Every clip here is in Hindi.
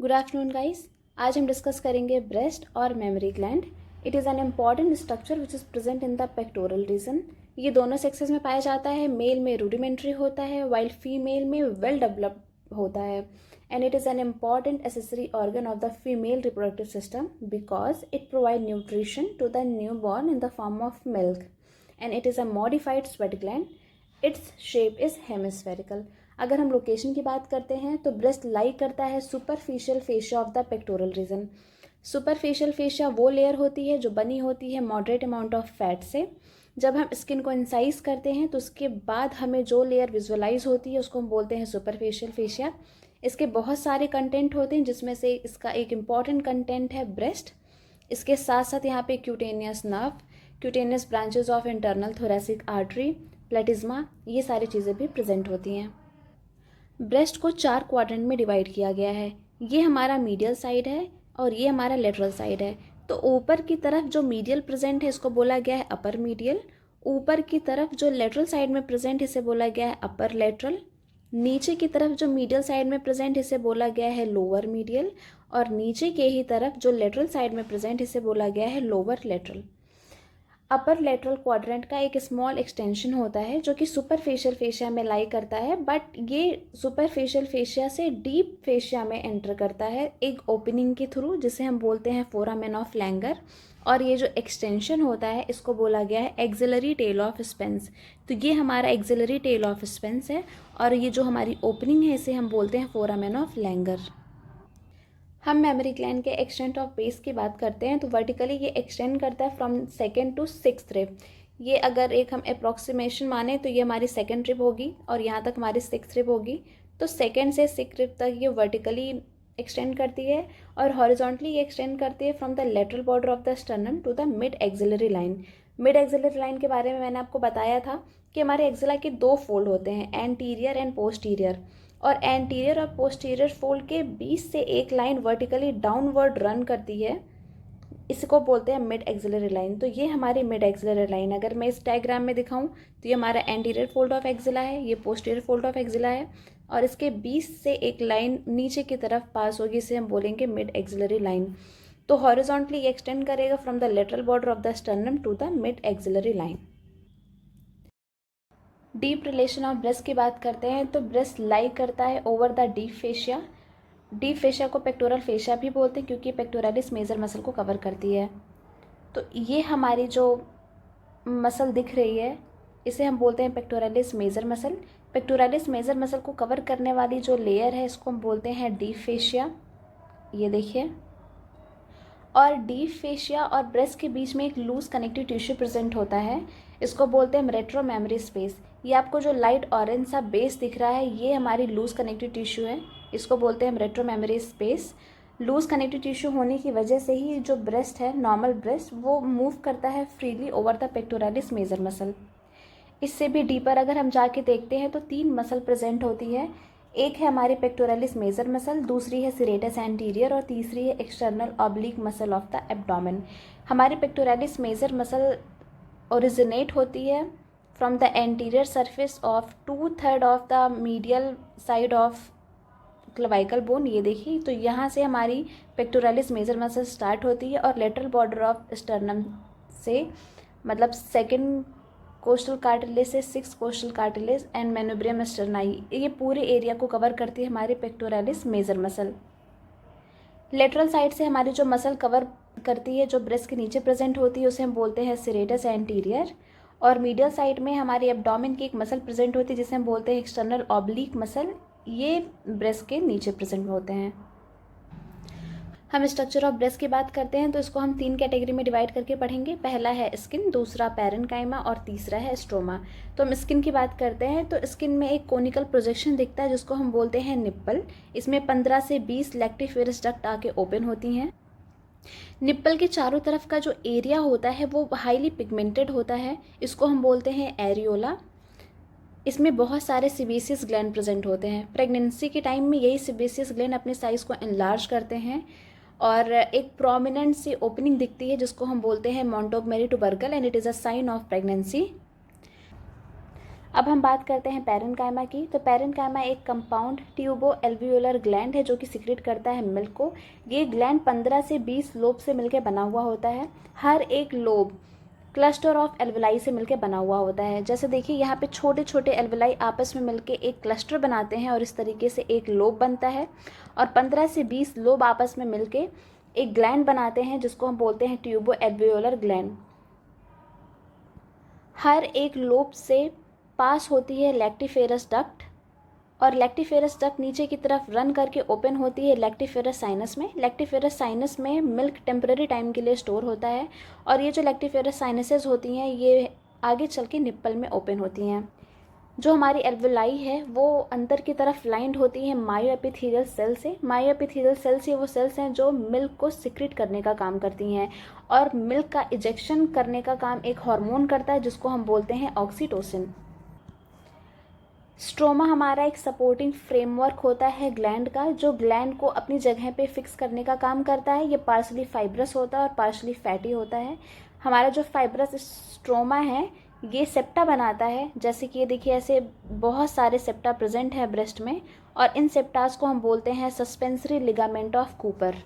Good afternoon guys. आज हम डिस्कस करेंगे ब्रेस्ट और memory gland. It is an important structure which is present in the pectoral region. ये दोनों सेक्सेस में पाया जाता है। मेल में रूडिमेंट्री होता है वाइल फीमेल में वेल डेवलप्ड होता है। And it is an important accessory organ of the female reproductive system because it provide nutrition to the new born in the form of milk and it is a modified sweat gland. Its shape is hemispherical. अगर हम लोकेशन की बात करते हैं तो ब्रेस्ट लाई करता है superficial fascia of the pectoral region. Superficial fascia वो लेयर होती है जो बनी होती है मॉडरेट अमाउंट ऑफ फैट से। जब हम स्किन को इंसाइज करते हैं तो उसके बाद हमें जो लेयर विजुअलाइज होती है उसको हम बोलते हैं सुपरफिशियल फेशिया। इसके बहुत सारे कंटेंट होते हैं जिसमें से इसका एक इम्पॉर्टेंट कंटेंट है ब्रेस्ट। इसके साथ साथ यहाँ पे cutaneous nerve, cutaneous branches of internal thoracic artery, प्लेटिज्मा, ये सारी चीज़ें भी प्रेजेंट होती हैं। ब्रेस्ट को 4 क्वाड्रेंट में डिवाइड किया गया है। ये हमारा मीडियल साइड है और ये हमारा लेटरल साइड है। तो ऊपर की तरफ जो मीडियल प्रेजेंट है इसको बोला गया है अपर मीडियल। ऊपर की तरफ जो लेटरल साइड में प्रेजेंट इसे बोला गया है अपर लेटरल। नीचे की तरफ जो मीडियल साइड में प्रेजेंट इसे बोला गया है लोअर मीडियल। और नीचे के ही तरफ जो लेटरल साइड में प्रेजेंट इसे बोला गया है लोअर लेटरल। अपर लेटरल क्वाड्रेंट का एक स्मॉल एक्सटेंशन होता है जो कि सुपरफेशियल फेशिया में लाई करता है, बट ये सुपरफेशियल फेशिया से डीप फेशिया में एंटर करता है एक ओपनिंग के थ्रू जिसे हम बोलते हैं फोरामेन ऑफ लैंगर। और ये जो एक्सटेंशन होता है इसको बोला गया है एक्सिलरी टेल ऑफ स्पेंस। तो ये हमारा एक्सिलरी टेल ऑफ स्पेंस है और ये जो हमारी ओपनिंग है इसे हम बोलते हैं फोरामेन ऑफ लैंगर। हम मेमोरी ग्लैंड के एक्सटेंट ऑफ बेस की बात करते हैं तो वर्टिकली ये एक्सटेंड करता है from second to sixth rib. ये अगर एक हम अप्रॉक्सीमेशन माने तो ये हमारी सेकेंड रिब होगी और यहाँ तक हमारी सिक्स्थ रिब होगी। तो सेकेंड से सिक्स्थ रिब तक ये वर्टिकली एक्सटेंड करती है और हॉरिजॉन्टली ये एक्सटेंड करती है from the lateral border of the sternum to the mid axillary line. Mid axillary line के बारे में मैंने आपको बताया था कि हमारे एक्सिला के 2 फोल्ड होते हैं, एंटीरियर एंड पोस्टीरियर। और एंटीरियर और पोस्टीरियर फोल्ड के बीच से एक लाइन वर्टिकली डाउनवर्ड रन करती है, इसको बोलते हैं मिड एक्सिलरी लाइन। तो ये हमारी मिड एक्सिलरी लाइन अगर मैं इस डायग्राम में दिखाऊं तो ये हमारा एंटीरियर फोल्ड ऑफ एक्सिला है, ये पोस्टीरियर फोल्ड ऑफ एक्सिला है और इसके बीच से एक लाइन नीचे की तरफ पास होगी, इसे हम बोलेंगे मिड एक्सिलरी लाइन। तो हॉरिजॉन्टली एक्सटेंड करेगा from the lateral border of the sternum to the mid axillary line. Deep relation of breast की बात करते हैं तो ब्रेस्ट लाई करता है over the deep fascia. Deep fascia को पेक्टोरल फेशिया भी बोलते हैं क्योंकि पेक्टोरलिस मेजर मसल को कवर करती है। तो ये हमारी जो मसल दिख रही है इसे हम बोलते हैं pectoralis major muscle. Pectoralis major muscle को कवर करने वाली जो लेयर है इसको हम बोलते हैं डीप फेशिया। ये देखिए, और डीप फेशिया और ब्रेस्ट के बीच में एक लूज कनेक्टिव टिश्यू प्रेजेंट होता है, इसको बोलते हैं रेट्रो मेमोरी स्पेस। ये आपको जो लाइट ऑरेंज सा बेस दिख रहा है ये हमारी लूज कनेक्टिव टिश्यू है, इसको बोलते हैं retro mammary space. Loose connective tissue होने की वजह से ही जो ब्रेस्ट है, नॉर्मल ब्रेस्ट, वो मूव करता है freely over the pectoralis major muscle. इससे भी डीपर अगर हम जाके देखते हैं तो 3 मसल प्रेजेंट होती है। एक है हमारी पेक्टोरलिस मेजर मसल, दूसरी है सीरेटस एंटीरियर और तीसरी है external oblique muscle of the abdomen. हमारी पेक्टोरलिस मेजर मसल ओरिजिनेट होती है from the anterior surface of 2/3 of the medial side of clavicle bone. ये देखिए, तो यहाँ से हमारी पेक्टोरलिस मेजर मसल स्टार्ट होती है और लेटरल बॉर्डर ऑफ स्टर्नम से, मतलब सेकेंड कोस्टल कार्टिलेज से 6 costal cartilage and manubrium sterni, ये पूरे एरिया को कवर करती है हमारी pectoralis major muscle. Lateral side से हमारी जो मसल कवर करती है जो ब्रेस्ट के नीचे प्रेजेंट होती है उसे हम बोलते हैं सीरेटस एंटीरियर। और मीडियल साइड में हमारी एब्डोमेन की एक मसल प्रेजेंट होती है जिसे हम बोलते हैं एक्सटर्नल ऑब्लिक मसल, ये ब्रेस्ट के नीचे प्रेजेंट होते हैं। हम स्ट्रक्चर ऑफ ब्रेस्ट की बात करते हैं तो इसको हम 3 कैटेगरी में डिवाइड करके पढ़ेंगे। पहला है स्किन, दूसरा पैरेन्काइमा और तीसरा है स्ट्रोमा। तो हम स्किन की बात करते हैं तो स्किन में एक कोनिकल प्रोजेक्शन दिखता है जिसको हम बोलते हैं निप्पल। इसमें 15 से 20 लैक्टिफेरस डक्ट आके ओपन होती हैं। निप्पल के चारों तरफ का जो एरिया होता है वो हाईली पिगमेंटेड होता है, इसको हम बोलते हैं एरियोला। इसमें बहुत सारे सिबेसियस ग्लैंड प्रेजेंट होते हैं। प्रेगनेंसी के टाइम में यही सिबेसियस ग्लैंड अपने साइज़ को एनलार्ज करते हैं और एक प्रोमिनेंट सी ओपनिंग दिखती है जिसको हम बोलते हैं Montgomery tubercle and it is a sign of pregnancy. अब हम बात करते हैं पैरेन्काइमा की। तो पैरेन्काइमा एक कंपाउंड ट्यूबो एल्वियोलर ग्लैंड है जो कि सिक्रेट करता है मिल्क को। ये ग्लैंड 15 से 20 लोब से मिलकर बना हुआ होता है। हर एक लोब क्लस्टर ऑफ एल्वेलाई से मिलकर बना हुआ होता है। जैसे देखिए यहाँ पे छोटे छोटे एल्वेलाई आपस में मिलकर एक क्लस्टर बनाते हैं और इस तरीके से एक लोब बनता है, और 15 से 20 लोब आपस में मिलकर एक ग्लैंड बनाते हैं जिसको हम बोलते हैं ट्यूबो एल्वियोलर ग्लैंड। हर एक लोब से पास होती है लैक्टिफेरस डक्ट, और लैक्टिफेरस डक्ट नीचे की तरफ रन करके ओपन होती है लैक्टिफेरस साइनस में। लैक्टिफेरस साइनस में मिल्क टेम्पररी टाइम के लिए स्टोर होता है, और ये जो लैक्टिफेरस साइनसेस होती हैं ये आगे चल के निप्पल में ओपन होती हैं। जो हमारी एल्वेलाई है वो अंदर की तरफ लाइंड होती है मायोएपिथेलियल सेल से। मायोएपिथेलियल सेल्स ये वो सेल्स हैं जो मिल्क को सिक्रेट करने का काम करती हैं, और मिल्क का इजेक्शन करने का काम एक हार्मोन करता है जिसको हम बोलते हैं ऑक्सीटोसिन। स्ट्रोमा हमारा एक सपोर्टिंग फ्रेमवर्क होता है ग्लैंड का, जो ग्लैंड को अपनी जगह पे फिक्स करने का काम करता है। ये पार्शली फाइब्रस होता है और पार्शली फैटी होता है। हमारा जो फाइब्रस स्ट्रोमा है ये सेप्टा बनाता है। जैसे कि ये देखिए ऐसे बहुत सारे सेप्टा प्रेजेंट है ब्रेस्ट में, और इन सेप्टास को हम बोलते हैं सस्पेंसरी लिगामेंट ऑफ कूपर।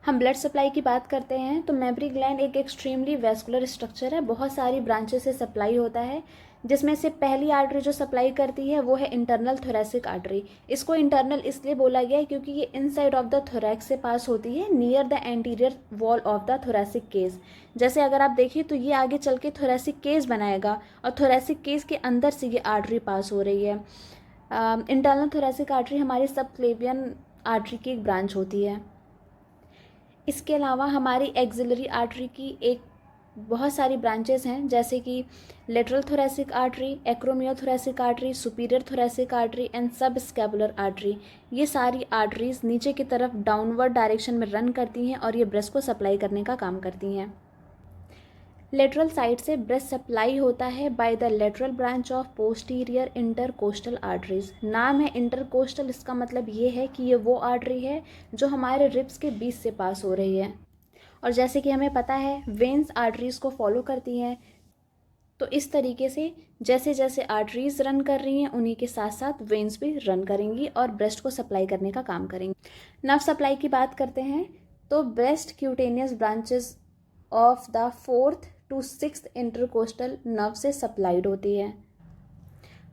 हम ब्लड सप्लाई की बात करते हैं तो मेमरी ग्लैंड एक एक्सट्रीमली वैस्कुलर स्ट्रक्चर है। बहुत सारी ब्रांचेस से सप्लाई होता है, जिसमें से पहली आर्टरी जो सप्लाई करती है वो है इंटरनल थोरेसिक आर्टरी। इसको इंटरनल इसलिए बोला गया है क्योंकि ये इनसाइड ऑफ द थोरैक्स से पास होती है, near the anterior wall of the thoracic case. जैसे अगर आप देखिए तो ये आगे चल के थोरेसिक केस बनाएगा, और थोरेसिक केस के अंदर से ये आर्टरी पास हो रही है। इंटरनल थोरेसिक आर्टरी हमारी सबक्लेवियन आर्टरी की एक ब्रांच होती है। इसके अलावा हमारी एक्सिलरी आर्टरी की एक बहुत सारी ब्रांचेस हैं, जैसे कि lateral thoracic artery, acromiothoracic artery, superior thoracic artery and subscapular artery. ये सारी आर्टरीज नीचे की तरफ डाउनवर्ड डायरेक्शन में रन करती हैं और ये ब्रेस्ट को सप्लाई करने का काम करती हैं। लेटरल साइड से ब्रेस्ट सप्लाई होता है by the lateral branch of posterior intercostal arteries. नाम है इंटरकोस्टल, इसका मतलब ये है कि ये वो आर्टरी है जो हमारे रिब्स के बीच से पास हो रही है। और जैसे कि हमें पता है वेन्स आर्टरीज को फॉलो करती हैं, तो इस तरीके से जैसे जैसे आर्टरीज रन कर रही हैं उन्हीं के साथ साथ वेन्स भी रन करेंगी और ब्रेस्ट को सप्लाई करने का काम करेंगी। नर्व सप्लाई की बात करते हैं तो breast cutaneous branches of the 4th to 6th intercostal nerve से सप्लाइड होती है।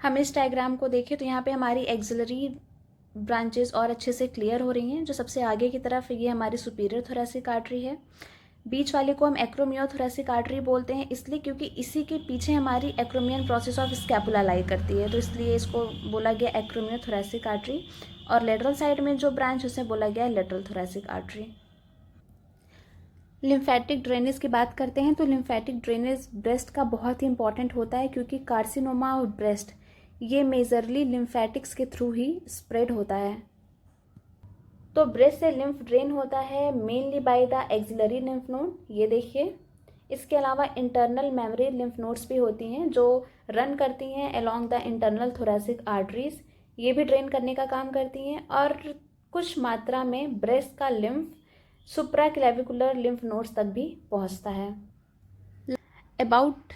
हम इस डायग्राम को देखें तो यहाँ पे हमारी एक्सिलरी ब्रांचेस और अच्छे से क्लियर हो रही हैं। जो सबसे आगे की तरफ ये हमारी सुपीरियर थोरेसिक आर्टरी है। बीच वाले को हम एक्रोमियोथोरेसिक आर्टरी बोलते हैं, इसलिए क्योंकि इसी के पीछे हमारी एक्रोमियन प्रोसेस ऑफ स्कैपुला लाई करती है, तो इसलिए इसको बोला गया एक्रोमियोथोरेसिक आर्टरी। और लेटरल साइड में जो ब्रांच उसे बोला गया lateral thoracic artery. Lymphatic drainage की बात करते हैं तो लिम्फेटिक ड्रेनेज ब्रेस्ट का बहुत ही इंपॉर्टेंट होता है, क्योंकि कार्सिनोमा ऑफ ब्रेस्ट ये मेजरली लिम्फेटिक्स के थ्रू ही स्प्रेड होता है। तो ब्रेस्ट से लिम्फ ड्रेन होता है mainly by the axillary lymph node, ये देखिए। इसके अलावा इंटरनल मेमोरी लिम्फ नोड्स भी होती हैं जो रन करती हैं along the internal thoracic arteries, ये भी ड्रेन करने का काम करती हैं। और कुछ मात्रा में ब्रेस्ट का लिम्फ सुप्राक्लेविकुलर लिम्फ नोड्स तक भी पहुंचता है। अबाउट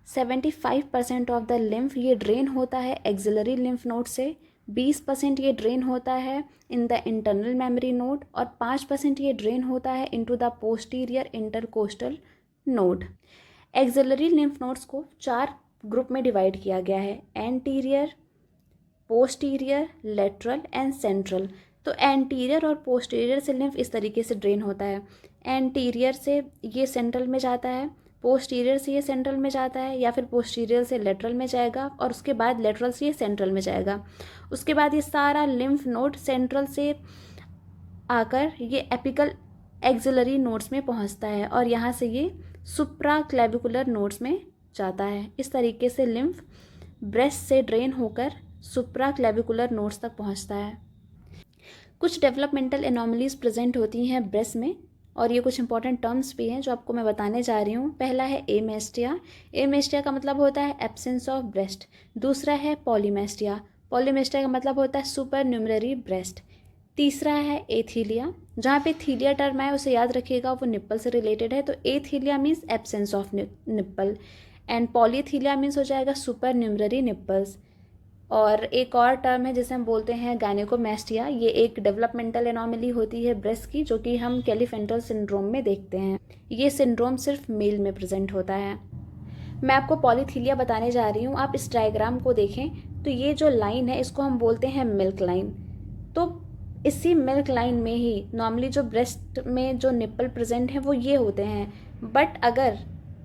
75% ऑफ द लिम्फ ये ड्रेन होता है एक्सिलरी लिम्फ नोड से, 20% ये ड्रेन होता है in the internal memory node, और 5% ये ड्रेन होता है into the posterior intercostal node. Axillary lymph nodes को 4 ग्रुप में डिवाइड किया गया है, anterior, posterior, lateral and central. तो एंटीरियर और पोस्टीरियर से लिम्फ इस तरीके से ड्रेन होता है। एंटीरियर से ये सेंट्रल में जाता है, पोस्टीरियर से ये सेंट्रल में जाता है, या फिर पोस्टीरियर से लेटरल में जाएगा, और उसके बाद लेटरल से ये सेंट्रल में जाएगा। उसके बाद ये सारा लिम्फ नोड सेंट्रल से आकर ये एपिकल एक्सिलरी नोड्स में पहुंचता है, और यहाँ से ये सुप्राक्लेविकुलर नोड्स में जाता है। इस तरीके से लिम्फ ब्रेस्ट से ड्रेन होकर सुप्राक्लेविकुलर नोड्स तक पहुंचता है। कुछ डेवलपमेंटल एनॉमलीज प्रेजेंट होती हैं ब्रेस्ट में, और ये कुछ इंपॉर्टेंट टर्म्स भी हैं जो आपको मैं बताने जा रही हूँ। पहला है एमेस्टिया। एमेस्टिया का मतलब होता है एब्सेंस ऑफ ब्रेस्ट। दूसरा है पॉलीमेस्टिया। पॉलीमेस्टिया का मतलब होता है सुपर न्यूमररी ब्रेस्ट। तीसरा है एथीलिया। जहाँ पे थीलिया टर्म है उसे याद रखिएगा, वो निप्पल से रिलेटेड है, तो athelia means absence of nipple. And polythelia means हो जाएगा सुपर न्यूमररी निप्पल्स। और एक और टर्म है जिसे हम बोलते हैं गायनेकोमैस्टिया, ये एक डेवलपमेंटल एनॉमली होती है ब्रेस्ट की, जो कि हम क्लीफेंटल सिंड्रोम में देखते हैं। ये सिंड्रोम सिर्फ मेल में प्रेजेंट होता है। मैं आपको पॉलीथीलिया बताने जा रही हूँ। आप इस डायग्राम को देखें तो ये जो लाइन है इसको हम बोलते हैं मिल्क लाइन। तो इसी मिल्क लाइन में ही नॉर्मली जो ब्रेस्ट में जो निप्पल प्रेजेंट है वो ये होते हैं, बट अगर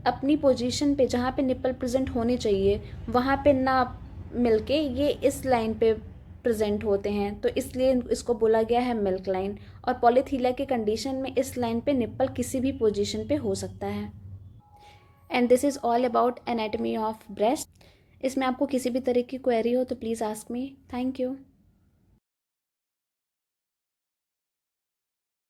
अपनी पोजीशन पे जहाँ पे निप्पल प्रेजेंट होने चाहिए वहाँ पे ना मिलके ये इस लाइन पे प्रेजेंट होते हैं, तो इसलिए इसको बोला गया है मिल्क लाइन। और पॉलीथीलिया के कंडीशन में इस लाइन पे निप्पल किसी भी पोजीशन पे हो सकता है। And this is all about anatomy of breast. इसमें आपको किसी भी तरह की क्वेरी हो तो please ask me. Thank you.